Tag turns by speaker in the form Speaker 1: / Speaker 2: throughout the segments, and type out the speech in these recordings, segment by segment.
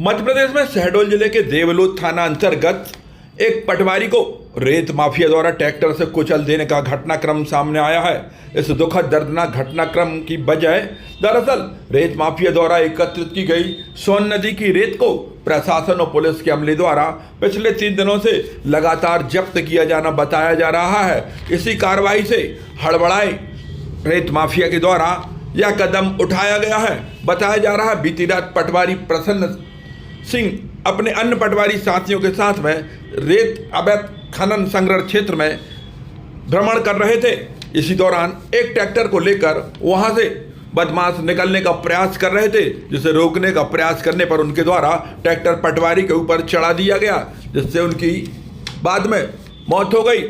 Speaker 1: मध्य प्रदेश में शहडोल जिले के देवलूत थाना अंतर्गत एक पटवारी को रेत माफिया द्वारा ट्रैक्टर से कुचल देने का घटनाक्रम सामने आया है। इस दुखद दर्दनाक घटनाक्रम की वजह दरअसल रेत माफिया द्वारा एकत्रित की गई सोन नदी की रेत को प्रशासन और पुलिस के अमले द्वारा पिछले 3 दिनों से लगातार जब्त किया जाना बताया जा रहा है। इसी कार्रवाई से हड़बड़ाए रेत माफिया के द्वारा यह कदम उठाया गया है। बताया जा रहा है बीती रात पटवारी प्रसन्न सिंह अपने अन्य पटवारी साथियों के साथ में रेत अवैध खनन संग्रह क्षेत्र में भ्रमण कर रहे थे। इसी दौरान एक ट्रैक्टर को लेकर वहां से बदमाश निकलने का प्रयास कर रहे थे, जिसे रोकने का प्रयास करने पर उनके द्वारा ट्रैक्टर पटवारी के ऊपर चढ़ा दिया गया, जिससे उनकी बाद में मौत हो गई।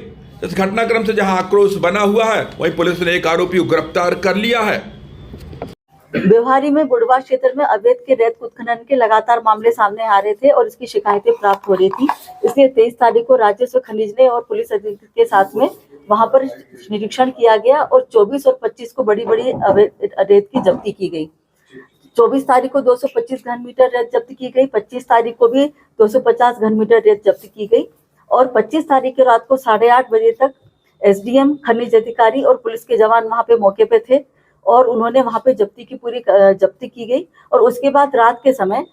Speaker 1: इस घटनाक्रम से जहां आक्रोश बना हुआ है, वहीं पुलिस ने एक आरोपी को गिरफ्तार कर लिया है।
Speaker 2: व्यवहारी में बुढ़वा क्षेत्र में अवैध के रेत उत्खनन के लगातार मामले सामने आ रहे थे और इसकी शिकायतें प्राप्त हो रही थी। इसलिए 23 तारीख को राजस्व खनिज ने और पुलिस अधीक्षक के साथ में वहां पर निरीक्षण किया गया और 24 और 25 को बड़ी बड़ी अवैध रेत की जब्ती की गई। 24 तारीख को 225 घन मीटर रेत जब्त की गई, 25 तारीख को भी 250 घन मीटर रेत जब्त की गई और 25 तारीख की रात को 8:30 बजे तक SDM खनिज अधिकारी और पुलिस के जवान वहां पे मौके पे थे और उन्होंने वहां पे जब्ती की गई। और उसके बाद रात के समय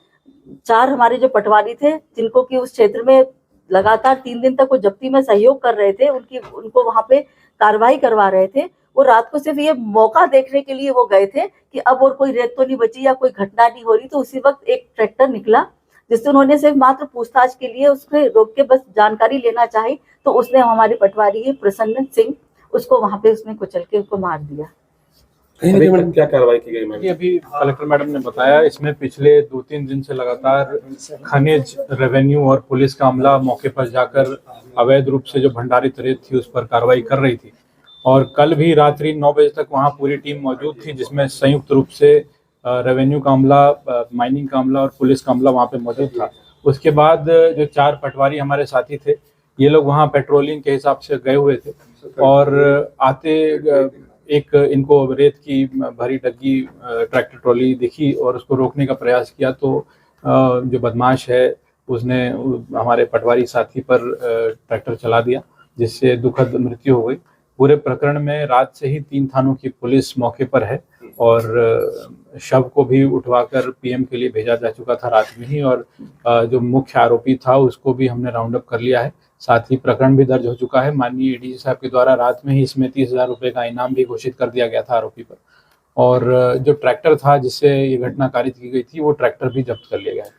Speaker 2: 4 हमारे जो पटवारी थे, जिनको कि उस क्षेत्र में लगातार 3 दिन तक वो जब्ती में सहयोग कर रहे थे, उनको वहां पे कार्रवाई करवा रहे थे। वो रात को सिर्फ ये मौका देखने के लिए वो गए थे कि अब और कोई रेत तो नहीं बची या कोई घटना नहीं हो रही। तो उसी वक्त एक ट्रैक्टर निकला, जिससे उन्होंने सिर्फ मात्र पूछताछ के लिए उसको रोक के बस जानकारी लेना चाही। तो उसने हमारे पटवारी प्रसन्न सिंह उसको वहां पे उसने कुचल के उसको मार दिया।
Speaker 3: मैडम क्या कार्रवाई की गई मैडम?
Speaker 4: अभी कलेक्टर मैडम ने बताया, इसमें पिछले 2-3 दिन से लगातार खनिज, रेवेन्यू और पुलिस का अमला मौके पर जाकर अवैध रूप से जो भंडारित रेत थी उस पर कार्रवाई कर रही थी। और कल भी रात्रि 9 बजे तक वहां पूरी टीम मौजूद थी, जिसमें संयुक्त रूप से रेवेन्यू का अमला, माइनिंग का अमला और पुलिस का अमला वहां पे मौजूद था। उसके बाद जो 4 पटवारी हमारे साथी थे, ये लोग वहाँ पेट्रोलिंग के हिसाब से गए हुए थे और आते एक इनको रेत की भरी डग्गी ट्रैक्टर ट्रॉली दिखी और उसको रोकने का प्रयास किया। तो जो बदमाश है उसने हमारे पटवारी साथी पर ट्रैक्टर चला दिया, जिससे दुखद मृत्यु हो गई। पूरे प्रकरण में रात से ही 3 थानों की पुलिस मौके पर है और शव को भी उठवाकर PM के लिए भेजा जा चुका था रात में ही। और जो मुख्य आरोपी था उसको भी हमने राउंड अप कर लिया है। साथ ही प्रकरण भी दर्ज हो चुका है। माननीय ADG साहब के द्वारा रात में ही इसमें 30,000 रुपये का इनाम भी घोषित कर दिया गया था आरोपी पर। और जो ट्रैक्टर था जिससे ये घटना कारित की गई थी, वो ट्रैक्टर भी जब्त कर लिया गया है।